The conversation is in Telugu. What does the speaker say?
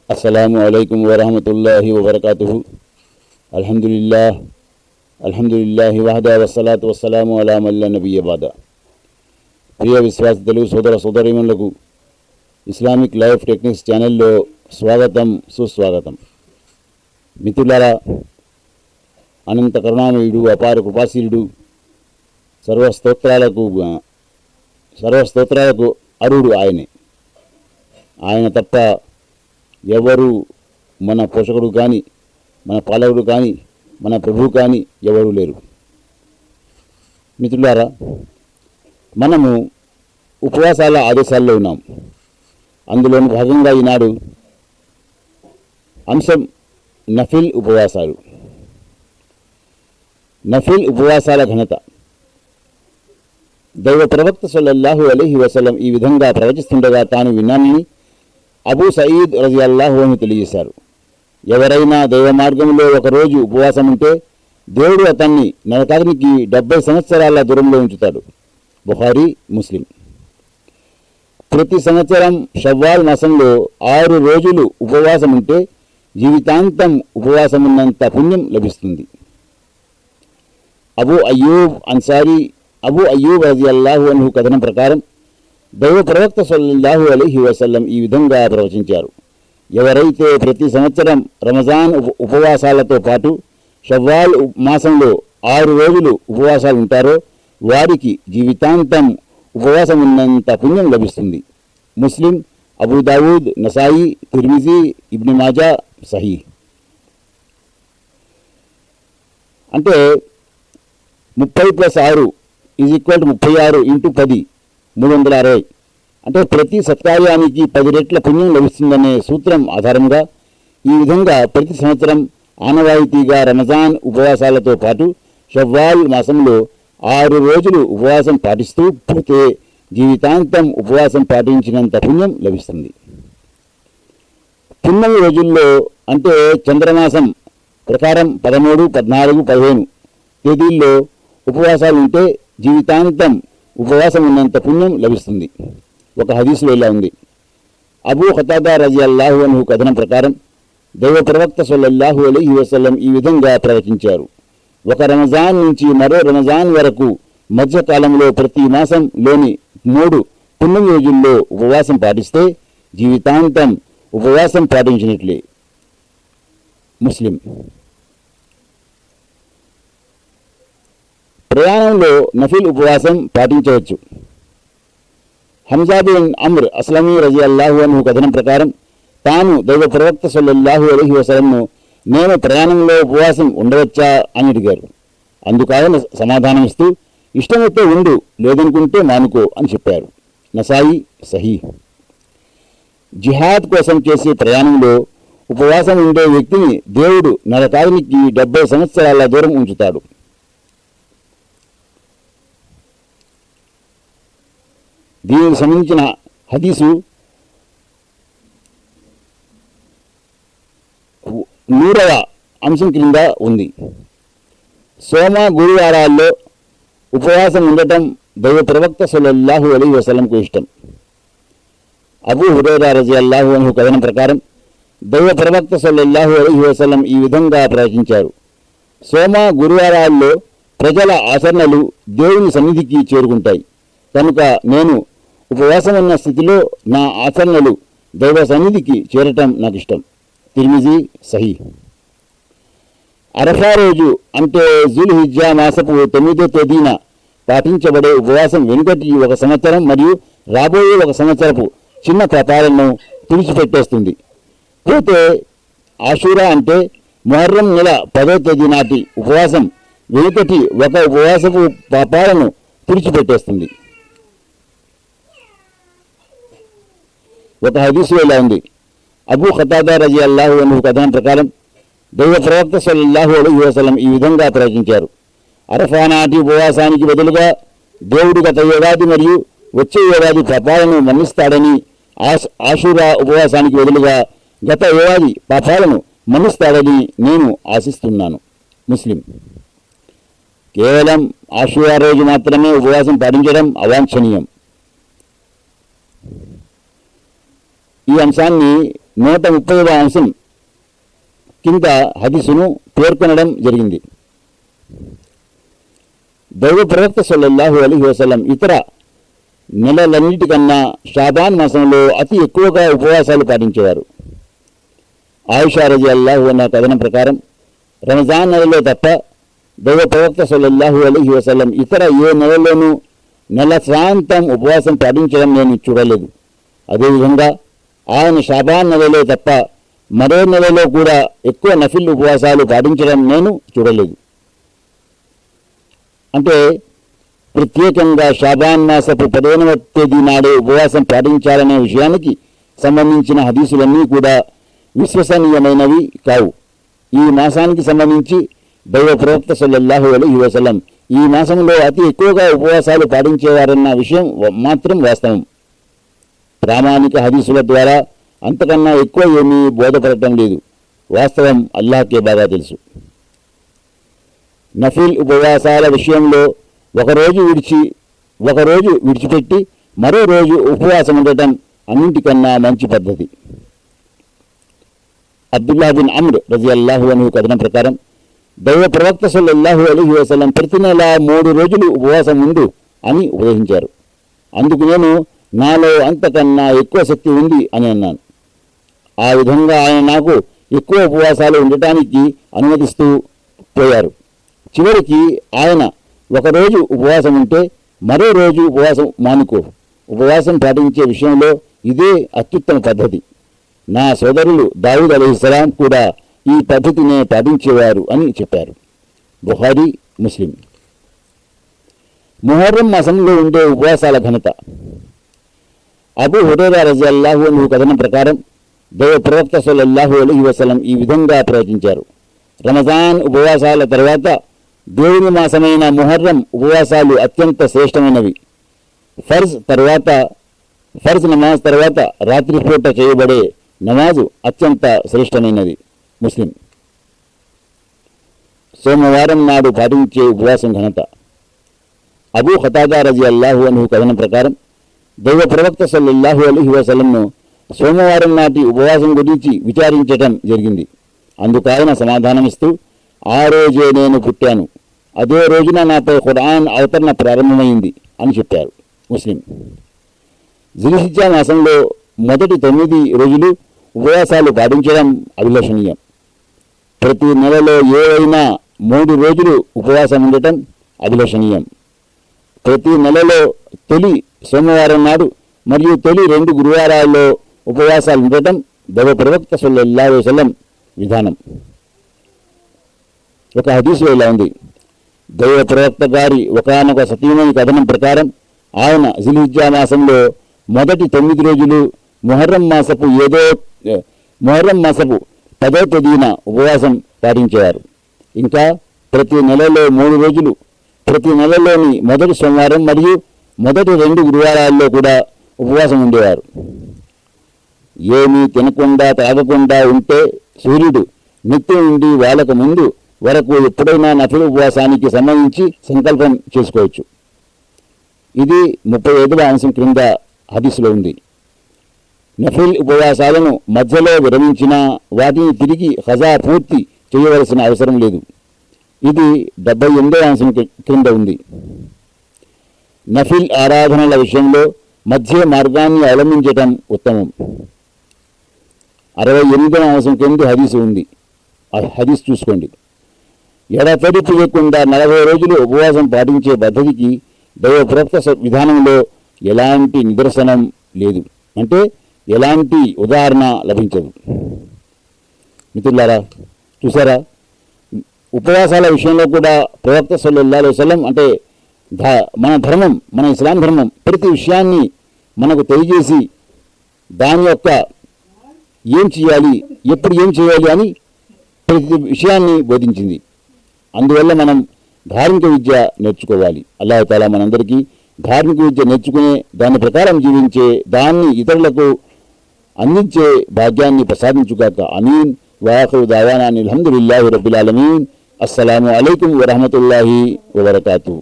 అస్సలాము అలైకుం వరహమతుల్లాహి వబరకాతుహు. అల్హమ్దులిల్లాహి వహదా వస్సలాతు వస్సలాము అలా మల్లా నబియ్య బాదా. ప్రియ విశ్వాసితులు, సోదర సోదరీమణులకు ఇస్లామిక్ లైఫ్ టెక్నిక్స్ ఛానల్లో స్వాగతం, సుస్వాగతం. మిత్రులారా, అనంత కరుణామయుడు, అపార కృపాశీలుడు, సర్వస్తోత్రాలకు అరుడు ఆయనే. ఆయన తప్ప ఎవరు మన పోషకుడు కానీ, మన పాలకుడు కానీ, మన ప్రభువు కానీ ఎవరు లేరు. మిత్రులారా, మనము ఉపవాసాల ఆదేశాల్లో ఉన్నాం. అందులోని భాగంగా ఈనాడు అంశం నఫిల్ ఉపవాసాలు. నఫిల్ ఉపవాసాల ఘనత. దైవ ప్రవక్త సల్లల్లాహు అలైహి వసల్లం ఈ విధంగా ప్రవచిస్తుండగా తాను విన్నానని అబూ సయీద్ రజియల్లాహు అన్హు తెలియజేశారు. ఎవరైనా దైవ మార్గంలో ఒకరోజు ఉపవాసం ఉంటే దేవుడు అతన్ని నరకానికి 70 సంవత్సరాల దూరంలో ఉంచుతాడు. బుఖారీ, ముస్లిం. ప్రతి సంవత్సరం షవ్వాల్ మాసంలో 6 రోజులు ఉపవాసం ఉంటే జీవితాంతం ఉపవాసం ఉన్నంత పుణ్యం లభిస్తుంది. అబూ అయ్యూబ్ రజియల్లాహు అన్హు కథనం ప్రకారం దైవ ప్రవక్త సల్లల్లాహు అలైహి వసల్లం ఈ విధంగా ప్రవచించారు. ఎవరైతే ప్రతి సంవత్సరం రమజాన్ ఉపవాసాలతో పాటు షవ్వాల్ మాసంలో 6 రోజులు ఉపవాసాలు ఉంటారో వారికి జీవితాంతం ఉపవాసం ఉన్నంత పుణ్యం లభిస్తుంది. ముస్లిం, అబూ దావూద్, నసాయి, తిర్మిజీ, ఇబ్న్ మాజా, సహీహ్. అంటే 30+6 = 36 × 10 360. అంటే ప్రతి సత్కార్యానికి 10 రెట్ల పుణ్యం లభిస్తుందనే సూత్రం ఆధారంగా ఈ విధంగా ప్రతి సంవత్సరం ఆనవాయితీగా రమజాన్ ఉపవాసాలతో పాటు షవ్వాల్ మాసంలో 6 రోజులు ఉపవాసం పాటిస్తూ పోతే జీవితాంతం ఉపవాసం పాటించినంత పుణ్యం లభిస్తుంది. పున్నమి రోజుల్లో అంటే చంద్రమాసం ప్రకారం 13, 14, 15 తేదీల్లో ఉపవాసాలు ఉంటే జీవితాంతం ఉపవాసం ఉన్నంత పుణ్యం లభిస్తుంది. ఒక హదీసులో ఇలా ఉంది. అబూ ఖతాదా రజియల్లాహు అన్హు కథనం ప్రకారం దైవ ప్రవక్త సల్లల్లాహు అలైహి వసల్లం ఈ విధంగా ప్రవచించారు. ఒక రమజాన్ నుంచి మరో రమజాన్ వరకు మధ్యకాలంలో ప్రతి మాసంలోని 3 పున్నమి రోజుల్లో ఉపవాసం పాటిస్తే జీవితాంతం ఉపవాసం పాటించినట్లే. ముస్లిం. ప్రయాణంలో నఫిల్ ఉపవాసం పాటించవచ్చు. హంజా బిన్ అమ్ర్ అస్లమీ రజియల్లాహు అన్హు కథనం ప్రకారం తాను దైవ ప్రవక్త సల్లల్లాహు అలైహి వసల్లంను నేను ప్రయాణంలో ఉపవాసం ఉండవచ్చా అని అడిగారు. అందుకు ఆయన సమాధానమిస్తూ ఇష్టమైతే ఉండు, లేదనుకుంటే మానుకో అని చెప్పారు. నసాయి, సహీహ్. జిహాద్ కోసం చేసే ప్రయాణంలో ఉపవాసం ఉండే వ్యక్తిని దేవుడు నరకానికి 70 సంవత్సరాల దూరం ఉంచుతాడు. దీనికి సంబంధించిన హదీసు 100వ అంశం క్రింద ఉంది. సోమ, గురువారాల్లో ఉపవాసం ఉండటం దైవ ప్రవక్త సల్లల్లాహు అలైహి వసల్లంకు ఇష్టం. అబూ హురైరా రజియల్లాహు అన్హు కథనం ప్రకారం దైవ ప్రవక్త సల్లల్లాహు అలైహి వసల్లం ఈ విధంగా ప్రవచించారు. సోమ, గురువారాల్లో ప్రజల ఆచరణలు దేవుని సన్నిధికి చేరుకుంటాయి. కనుక నేను ఉపవాసం ఉన్న స్థితిలో నా ఆచరణలు దైవ సన్నిధికి చేరటం నాకు ఇష్టం. తిర్మిజీ, సహీహ్. అరఫా రోజు అంటే జుల్హిజ్జా మాసపు 9వ తేదీన పాటించబడే ఉపవాసం వెనుకటి 1 సంవత్సరం మరియు రాబోయే 1 సంవత్సరపు చిన్న పాపాలను తుడిచిపెట్టేస్తుంది. పోతే ఆషూరా అంటే ముహర్రం నెల 10వ తేదీ నాటి ఉపవాసం వెనుకటి 1 ఉపవాసపు పాపాలను తుడిచిపెట్టేస్తుంది. ఒక హదీసులో ఇలా ఉంది. అబూ ఖతాదా రజియల్లాహు అన్హు కథనం ప్రకారం దైవ ప్రవక్త సల్లల్లాహు అలైహి వసల్లం ఈ విధంగా ప్రవచించారు. అరఫా నాటి ఉపవాసానికి బదులుగా దేవుడు గత ఏడాది మరియు వచ్చే ఏడాది పాపాలను మన్నిస్తాడని, ఆషూరా ఉపవాసానికి బదులుగా గత ఏడాది పాపాలను మన్నిస్తాడని నేను ఆశిస్తున్నాను. ముస్లిం. కేవలం ఆషూరా రోజు మాత్రమే ఉపవాసం పాటించడం అవాంఛనీయం. ఈ అంశాన్ని 130వ అంశం కింద హదీసును పేర్కొనడం జరిగింది. దైవ ప్రవక్త సల్లల్లాహు అలైహి వసల్లం ఇతర నెలలన్నిటికన్నా షాబాన్ మాసంలో అతి ఎక్కువగా ఉపవాసాలు పాటించేవారు. ఆయిషా రజియల్లాహు అన్హా కథనం ప్రకారం రంజాన్ నెలలో తప్ప దైవ ప్రవక్త సల్లల్లాహు అలైహి వసల్లం ఇతర ఏ నెలలోనూ నెల సాయంత్రం ఉపవాసం పాటించడం నేను చూడలేదు. అదేవిధంగా ఆయన షాబాన్ నెలలో తప్ప మరో నెలలో కూడా ఎక్కువ నఫిల్ ఉపవాసాలు పాటించడం నేను చూడలేదు. అంటే ప్రత్యేకంగా షాబాన్ మాసపు 15వ తేదీ నాడే ఉపవాసం పాటించాలనే విషయానికి సంబంధించిన హదీసులన్నీ కూడా విశ్వసనీయమైనవి కావు. ఈ మాసానికి సంబంధించి దైవ ప్రవక్త సల్లల్లాహు అలైహి వసల్లం ఈ మాసంలో అతి ఎక్కువగా ఉపవాసాలు పాటించేవారన్న విషయం మాత్రం వాస్తవం. ప్రామాణిక హదీసుల ద్వారా అంతకన్నా ఎక్కువ ఏమీ బోధపడటం లేదు. వాస్తవం అల్లాహ్కే బాగా తెలుసు. నఫిల్ ఉపవాసాల విషయంలో ఒకరోజు విడిచిపెట్టి మరో రోజు ఉపవాసం ఉండటం అన్నింటికన్నా మంచి పద్ధతి. అబ్దుల్లా బిన్ అమ్ర్ రజియల్లాహు అన్హు కథనం ప్రకారం దైవ ప్రవక్త సల్లల్లాహు అలైహి వసల్లం ప్రతి నెల 3 రోజులు ఉపవాసం ఉండు అని ఉపదేశించారు. అందుకు నేను నాలో అంతకన్నా ఎక్కువ శక్తి ఉంది అని అన్నాను. ఆ విధంగా ఆయన నాకు ఎక్కువ ఉపవాసాలు ఉండటానికి అనుమతిస్తూ పోయారు. చివరికి ఆయన ఒకరోజు ఉపవాసం ఉంటే మరో రోజు ఉపవాసం మానుకో. ఉపవాసం పాటించే విషయంలో ఇదే అత్యుత్తమ పద్ధతి. నా సోదరులు దావూద్ అలైహిస్సలాం కూడా ఈ పద్ధతినే పాటించేవారు అని చెప్పారు. బుఖారీ, ముస్లిం. ముహర్రం మాసంలో ఉండే ఉపవాసాల ఘనత. అబూ హురైరా రజియల్లాహు అన్హు కథనం ప్రకారం దైవ ప్రవక్త సల్లల్లాహు అలైహి వసల్లం ఈ విధంగా ప్రవచించారు. రమజాన్ ఉపవాసాల తర్వాత దేవుని మాసమైన ముహర్రం ఉపవాసాలు అత్యంత శ్రేష్టమైనవి. ఫర్జ్ నమాజ్ తర్వాత రాత్రిపూట చేయబడే నమాజు అత్యంత శ్రేష్టమైనది. ముస్లిం. సోమవారం నాడు పాటించే ఉపవాసం ఘనత. అబూ ఖతాదా రజియల్లాహు అన్హు కథనం ప్రకారం దైవ ప్రవక్త సల్లల్లాహు అలైహి వసల్లంను సోమవారం నాటి ఉపవాసం గురించి విచారించటం జరిగింది. అందుకు ఆయన సమాధానమిస్తూ, ఆ రోజే నేను పుట్టాను, అదే రోజున నాపై ఖురాన్ అవతరణ ప్రారంభమైంది అని చెప్పారు. ముస్లిం. జిల్హిజ్జా మాసంలో మొదటి 9 రోజులు ఉపవాసాలు పాటించడం అభిలషణీయం. ప్రతి నెలలో ఏవైనా 3 రోజులు ఉపవాసం ఉండటం అభిలషణీయం. ప్రతి నెలలో తొలి సోమవారం నాడు మరియు తొలి 2 గురువారాల్లో ఉపవాసాలు ఉండటం దైవ ప్రవక్త సల్లల్లాహు అలైహి వసల్లం విధానం. ఒక హదీసులో ఇలా ఉంది. దైవ ప్రవక్త గారి ఒకానొక సతీమణి కథనం ప్రకారం ఆయన జిల్హిజ్జా మాసంలో మొదటి 9 రోజులు ముహర్రం మాసపు 10వ తేదీన ఉపవాసం పాటించేవారు. ఇంకా ప్రతి నెలలో 3 రోజులు ప్రతి నెలలోని మొదటి సోమవారం మరియు మొదటి 2 గురువారాల్లో కూడా ఉపవాసం ఉండేవారు. ఏమీ తినకుండా తాగకుండా ఉంటే సూర్యుడు నిత్యం నుండి వాళ్ళకు ముందు వరకు ఎప్పుడైనా నఫిల్ ఉపవాసానికి సంబంధించి సంకల్పం చేసుకోవచ్చు. ఇది 35వ అంశం క్రింద హదీసులో ఉంది. నఫిల్ ఉపవాసాలను మధ్యలో విరమించినా వాటిని తిరిగి ఖజా పూర్తి చేయవలసిన అవసరం లేదు. ఇది 78వ అంశం క్రింద ఉంది. నఫిల్ ఆరాధనల విషయంలో మధ్య మార్గాన్ని అవలంబించటం ఉత్తమం. 68వ అంశం కింద హదీసు ఉంది. ఆ హదీస్ చూసుకోండి. ఎడతెరిపి లేకుండా 40 రోజులు ఉపవాసం పాటించే పద్ధతికి దైవ ప్రవక్త విధానంలో ఎలాంటి నిదర్శనం లేదు, అంటే ఎలాంటి ఉదాహరణ లభించదు. మిత్రులారా, చూసారా, ఉపవాసాల విషయంలో కూడా ప్రవక్త సల్లల్లాహు అలైహి వసల్లం అంటే మన ధర్మం, మన ఇస్లాం ధర్మం ప్రతి విషయాన్ని మనకు తెలియజేసి దాని యొక్క ఏం చేయాలి, ఎప్పుడు ఏం చేయాలి అని ప్రతి విషయాన్ని బోధించింది. అందువల్ల మనం ధార్మిక విద్య నేర్చుకోవాలి. అల్లాహ్ తఆలా మనందరికీ ధార్మిక విద్య నేర్చుకునే దాని ప్రకారం జీవించే, దాన్ని ఇతరులకు అందించే భాగ్యాన్ని ప్రసాదించుగాక. ఆమీన్. వాఖిరు దావానా అల్హమ్దులిల్లాహి రబ్బిల్ ఆలమీన్. అస్సలాము అలైకుం వరహ్మతుల్లాహి వబరకాతుహు.